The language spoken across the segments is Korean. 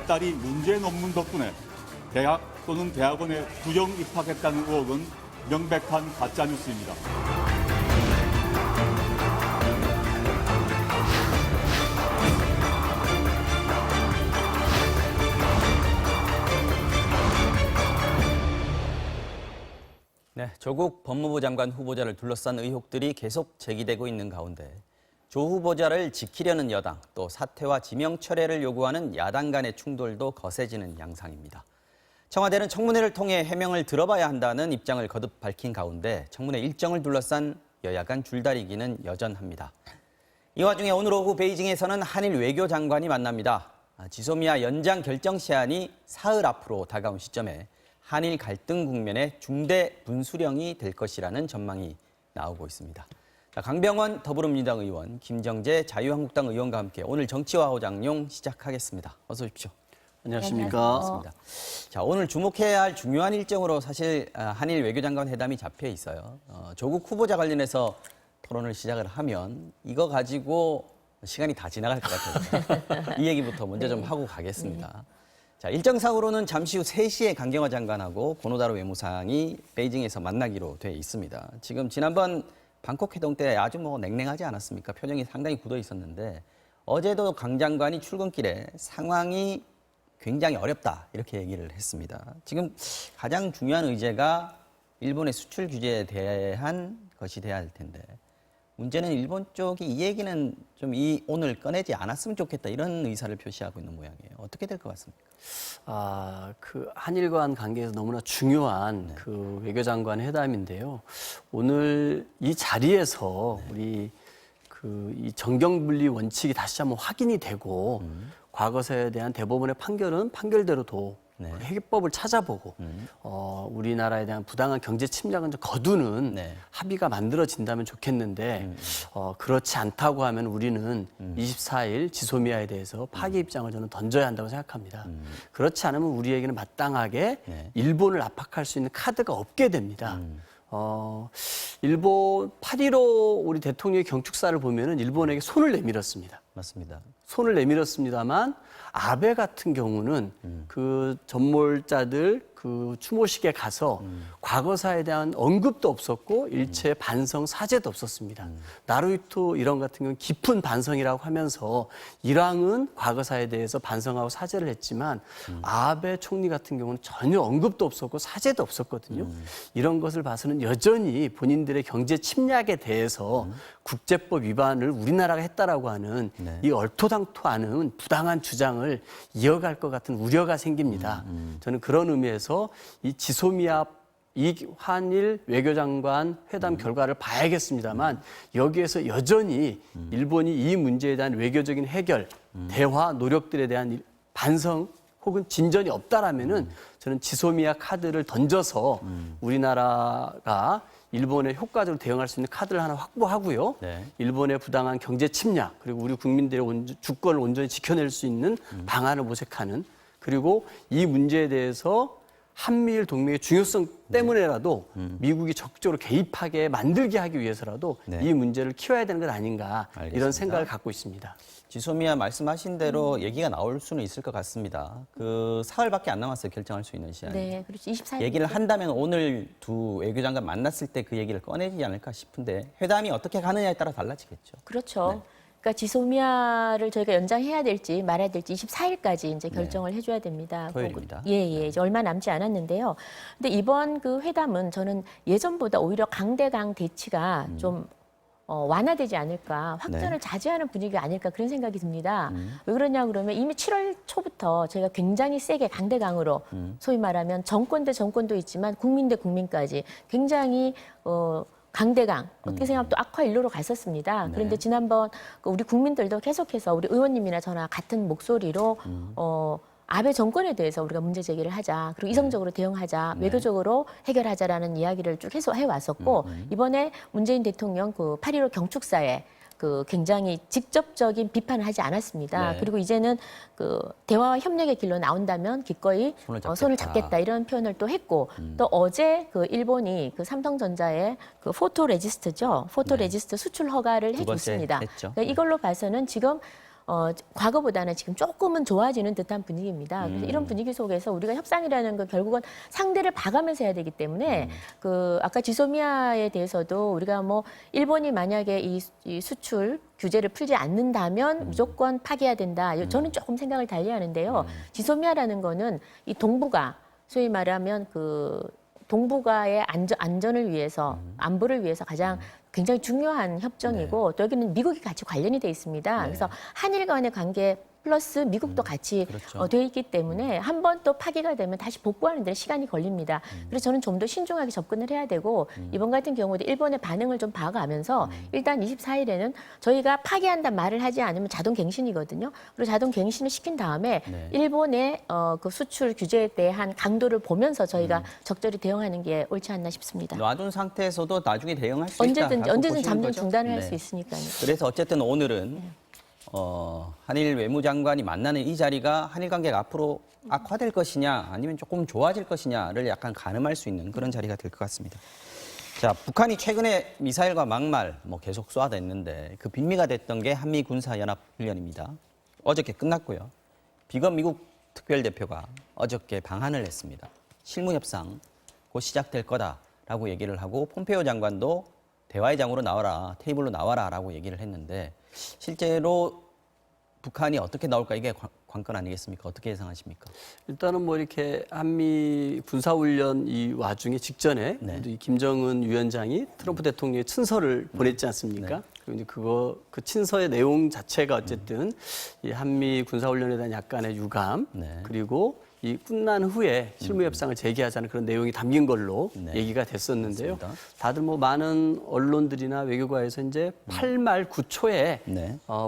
딸이 문제 논문 덕분에 대학 또는 대학원에 부정 입학했다는 의혹은 명백한 가짜뉴스입니다. 네, 조국 법무부 장관 후보자를 둘러싼 의혹들이 계속 제기되고 있는 가운데 조 후보자를 지키려는 여당, 또 사퇴와 지명 철회를 요구하는 야당 간의 충돌도 거세지는 양상입니다. 청와대는 청문회를 통해 해명을 들어봐야 한다는 입장을 거듭 밝힌 가운데 청문회 일정을 둘러싼 여야 간 줄다리기는 여전합니다. 이 와중에 오늘 오후 베이징에서는 한일 외교장관이 만납니다. 지소미아 연장 결정 시한이 사흘 앞으로 다가온 시점에 한일 갈등 국면의 중대 분수령이 될 것이라는 전망이 나오고 있습니다. 자, 강병원 더불어민주당 의원, 김정재 자유한국당 의원과 함께 오늘 정치와 호장용 시작하겠습니다. 어서 오십시오. 안녕하십니까. 반갑습니다. 자, 오늘 주목해야 할 중요한 일정으로 사실 한일 외교장관 회담이 잡혀 있어요. 조국 후보자 관련해서 토론을 시작을 하면 이거 가지고 시간이 다 지나갈 것 같아요. 이 얘기부터 먼저 좀 하고 가겠습니다. 자, 일정상으로는 잠시 후 3시에 강경화 장관하고 고노다로 외무상이 베이징에서 만나기로 돼 있습니다. 지금 지난번 방콕 회동 때 아주 냉랭하지 않았습니까? 표정이 상당히 굳어 있었는데 어제도 강 장관이 출근길에 상황이 굉장히 어렵다 이렇게 얘기를 했습니다. 지금 가장 중요한 의제가 일본의 수출 규제에 대한 것이 돼야 할 텐데 문제는 일본 쪽이 이 얘기는 좀 오늘 꺼내지 않았으면 좋겠다 이런 의사를 표시하고 있는 모양이에요. 어떻게 될 것 같습니까? 그 한일 간 관계에서 너무나 중요한 그 외교장관 회담인데요. 오늘 이 자리에서 우리 이 정경분리 원칙이 다시 한번 확인이 되고 과거사에 대한 대법원의 판결은 판결대로 그 해결법을 찾아보고 우리나라에 대한 부당한 경제 침략은 좀 거두는 합의가 만들어진다면 좋겠는데 그렇지 않다고 하면 우리는 24일 지소미아에 대해서 파기 입장을 저는 던져야 한다고 생각합니다. 그렇지 않으면 우리에게는 마땅하게 일본을 압박할 수 있는 카드가 없게 됩니다. 일본 8.15 우리 대통령의 경축사를 보면은 일본에게 손을 내밀었습니다. 맞습니다. 손을 내밀었습니다만 아베 같은 경우는 그 전몰자들 그 추모식에 가서 과거사에 대한 언급도 없었고 일체 반성 사죄도 없었습니다. 나루히토 일원 같은 경우는 깊은 반성이라고 하면서 일왕은 과거사에 대해서 반성하고 사죄를 했지만 아베 총리 같은 경우는 전혀 언급도 없었고 사죄도 없었거든요. 이런 것을 봐서는 여전히 본인들의 경제 침략에 대해서 국제법 위반을 우리나라가 했다라고 하는 이 얼토당토 않은 부당한 주장을 이어갈 것 같은 우려가 생깁니다. 저는 그런 의미에서 이 지소미아 이 한일 외교장관 회담 결과를 봐야겠습니다만 여기에서 여전히 일본이 이 문제에 대한 외교적인 해결, 대화 노력들에 대한 반성 혹은 진전이 없다라면은 저는 지소미아 카드를 던져서 우리나라가 일본에 효과적으로 대응할 수 있는 카드를 하나 확보하고요. 일본의 부당한 경제 침략 그리고 우리 국민들의 주권을 온전히 지켜낼 수 있는 방안을 모색하는 그리고 이 문제에 대해서 한미일 동맹의 중요성 때문에라도 미국이 적극적으로 개입하게 만들게 하기 위해서라도 이 문제를 키워야 되는 것 아닌가 이런 생각을 갖고 있습니다. 지소미아 말씀하신 대로 얘기가 나올 수는 있을 것 같습니다. 그 사흘밖에 안 남았어요. 결정할 수 있는 시간이. 네, 그렇죠. 24일. 얘기를 한다면 오늘 두 외교장관 만났을 때 그 얘기를 꺼내지 않을까 싶은데 회담이 어떻게 가느냐에 따라 달라지겠죠. 그렇죠. 그러니까 지소미아를 저희가 연장해야 될지 말아야 될지 24일까지 이제 결정을 해줘야 됩니다. 토요일입니다. 이제 얼마 남지 않았는데요. 근데 이번 그 회담은 저는 예전보다 오히려 강대강 대치가 좀 완화되지 않을까, 확전을 자제하는 분위기가 아닐까 그런 생각이 듭니다. 왜 그러냐 그러면 이미 7월 초부터 저희가 굉장히 세게 강대강으로 소위 말하면 정권 대 정권도 있지만 국민 대 국민까지 굉장히 강대강, 어떻게 생각하면 또 악화 일로로 갔었습니다. 그런데 지난번 우리 국민들도 계속해서 우리 의원님이나 저나 같은 목소리로 아베 정권에 대해서 우리가 문제 제기를 하자, 그리고 이성적으로 대응하자, 외교적으로 해결하자라는 이야기를 쭉 해왔었고 이번에 문재인 대통령 그 8.15 경축사에 그 굉장히 직접적인 비판을 하지 않았습니다. 그리고 이제는 그 대화와 협력의 길로 나온다면 기꺼이 손을 잡겠다 이런 표현을 또 했고 또 어제 그 일본이 그 삼성전자의 그 포토 레지스트죠. 포토 레지스트 수출 허가를 해줬습니다. 그러니까 이걸로 봐서는 지금 과거보다는 지금 조금은 좋아지는 듯한 분위기입니다. 그래서 이런 분위기 속에서 우리가 협상이라는 건 결국은 상대를 봐가면서 해야 되기 때문에 그 아까 지소미아에 대해서도 우리가 뭐 일본이 만약에 이 수출 규제를 풀지 않는다면 무조건 파기해야 된다. 저는 조금 생각을 달리하는데요. 지소미아라는 거는 이 동북아 소위 말하면 그 동북아의 안전을 위해서 안보를 위해서 가장 굉장히 중요한 협정이고 또 여기는 미국이 같이 관련이 돼 있습니다. 그래서 한일 간의 관계 플러스 미국도 같이 그렇죠. 돼 있기 때문에 한 번 또 파기가 되면 다시 복구하는 데 시간이 걸립니다. 그래서 저는 좀 더 신중하게 접근을 해야 되고 이번 같은 경우도 일본의 반응을 좀 봐가면서 일단 24일에는 저희가 파기한다 말을 하지 않으면 자동 갱신이거든요. 그리고 자동 갱신을 시킨 다음에 일본의 그 수출 규제에 대한 강도를 보면서 저희가 적절히 대응하는 게 옳지 않나 싶습니다. 놔둔 상태에서도 나중에 대응할 수 있다. 언제든 잠정 중단을 할 수 있으니까요. 그래서 어쨌든 오늘은 한일 외무장관이 만나는 이 자리가 한일 관계가 앞으로 악화될 것이냐 아니면 조금 좋아질 것이냐를 약간 가늠할 수 있는 그런 자리가 될 것 같습니다. 자, 북한이 최근에 미사일과 막말 계속 쏘아댔는데 그 빌미가 됐던 게 한미 군사연합 훈련입니다. 어저께 끝났고요. 비건 미국 특별대표가 어저께 방한을 했습니다. 실무협상 곧 시작될 거다라고 얘기를 하고 폼페이오 장관도 대화의 장으로 나와라, 테이블로 나와라라고 얘기를 했는데 실제로 북한이 어떻게 나올까 이게 관건 아니겠습니까? 어떻게 예상하십니까? 일단은 뭐 이렇게 한미 군사훈련 이 와중에 직전에 이 김정은 위원장이 트럼프 대통령의 친서를 보냈지 않습니까? 그리고 이제 그 친서의 내용 자체가 어쨌든 이 한미 군사훈련에 대한 약간의 유감 그리고 이 끝난 후에 실무협상을 재개하자는 그런 내용이 담긴 걸로 얘기가 됐었는데요. 그렇습니다. 다들 뭐 많은 언론들이나 외교가에서 이제 8말 9초에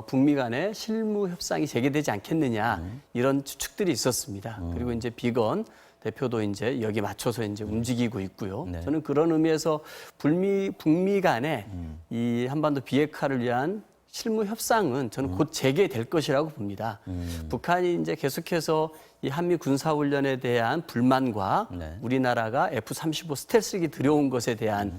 북미 간의 실무협상이 재개되지 않겠느냐 이런 추측들이 있었습니다. 그리고 이제 비건 대표도 이제 여기 맞춰서 이제 움직이고 있고요. 저는 그런 의미에서 북미 간의 이 한반도 비핵화를 위한 실무 협상은 저는 곧 재개될 것이라고 봅니다. 북한이 이제 계속해서 이 한미 군사훈련에 대한 불만과 우리나라가 F-35 스텔스기 들여온 것에 대한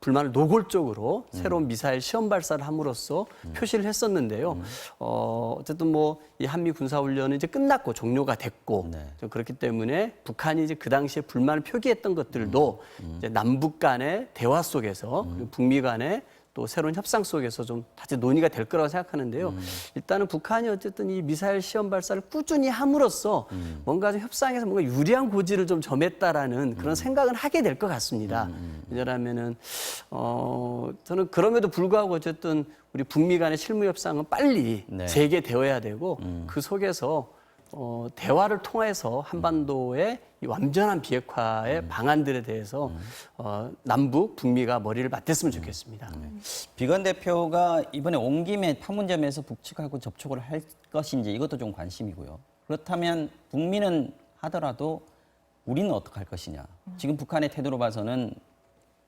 불만을 노골적으로 새로운 미사일 시험 발사를 함으로써 표시를 했었는데요. 어쨌든 뭐 이 한미 군사훈련은 이제 끝났고 종료가 됐고 좀 그렇기 때문에 북한이 이제 그 당시에 불만을 표기했던 것들도 이제 남북 간의 대화 속에서 그리고 북미 간의 또 새로운 협상 속에서 좀 다시 논의가 될 거라고 생각하는데요. 일단은 북한이 어쨌든 이 미사일 시험 발사를 꾸준히 함으로써 뭔가 좀 협상에서 뭔가 유리한 고지를 좀 점했다라는 그런 생각은 하게 될 것 같습니다. 왜냐하면은 저는 그럼에도 불구하고 어쨌든 우리 북미 간의 실무 협상은 빨리 재개되어야 되고 그 속에서 대화를 통해서 한반도의 이 완전한 비핵화의 방안들에 대해서 남북, 북미가 머리를 맞댔으면 좋겠습니다. 비건 대표가 이번에 온 김에 판문점에서 북측하고 접촉을 할 것인지 이것도 좀 관심이고요. 그렇다면 북미는 하더라도 우리는 어떻게 할 것이냐. 지금 북한의 태도로 봐서는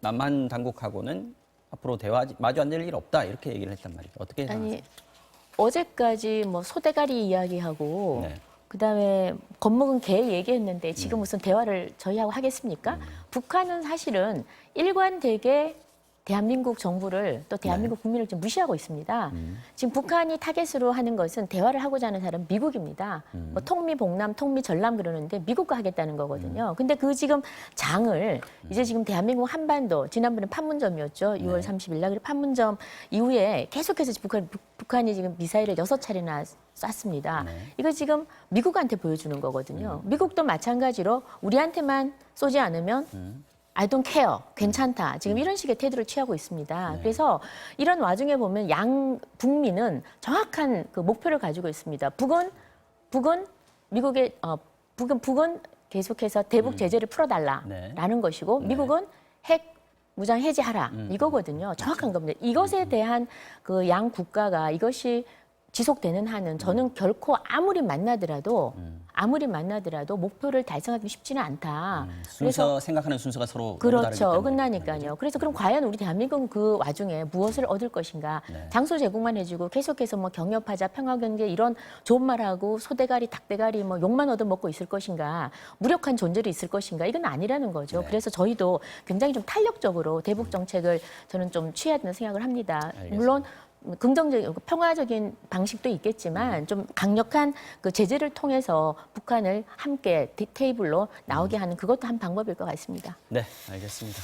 남한 당국하고는 앞으로 마주 앉을 일 없다 이렇게 얘기를 했단 말이에요. 어떻게 생각하세요? 아니 어제까지 뭐 소대가리 이야기하고 그다음에 겁먹은 개 얘기했는데 지금 무슨 대화를 저희하고 하겠습니까? 북한은 사실은 일관되게 대한민국 정부를 또 대한민국 국민을 좀 무시하고 있습니다. 지금 북한이 타겟으로 하는 것은 대화를 하고자 하는 사람은 미국입니다. 뭐 통미봉남, 통미전남 그러는데 미국과 하겠다는 거거든요. 근데 그 지금 장을 이제 지금 대한민국 한반도 지난번에 판문점이었죠. 6월 30일 날 판문점 이후에 계속해서 북한이 지금 미사일을 6차례나 쐈습니다. 이거 지금 미국한테 보여주는 거거든요. 미국도 마찬가지로 우리한테만 쏘지 않으면 I don't care, 괜찮다. 지금 이런 식의 태도를 취하고 있습니다. 그래서 이런 와중에 보면 북미는 정확한 그 목표를 가지고 있습니다. 북은 계속해서 대북 제재를 풀어달라라는 것이고 미국은 핵 무장 해제하라 이거거든요. 정확한 겁니다. 이것에 대한 그 양 국가가 이것이 지속되는 한은 저는 결코 아무리 만나더라도 목표를 달성하기 쉽지는 않다. 순서 생각하는 순서가 서로 그렇죠. 어긋나니까요. 그래서 그럼 과연 우리 대한민국은 그 와중에 무엇을 얻을 것인가? 장소 제공만 해주고 계속해서 뭐 경협하자, 평화경제 이런 좋은 말하고 소대가리, 닭대가리 뭐 욕만 얻어먹고 있을 것인가? 무력한 존재로 있을 것인가? 이건 아니라는 거죠. 그래서 저희도 굉장히 좀 탄력적으로 대북 정책을 저는 좀 취해야 된다는 생각을 합니다. 알겠습니다. 물론 긍정적인 평화적인 방식도 있겠지만 좀 강력한 그 제재를 통해서 북한을 함께 테이블로 나오게 하는 그것도 한 방법일 것 같습니다. 네, 알겠습니다.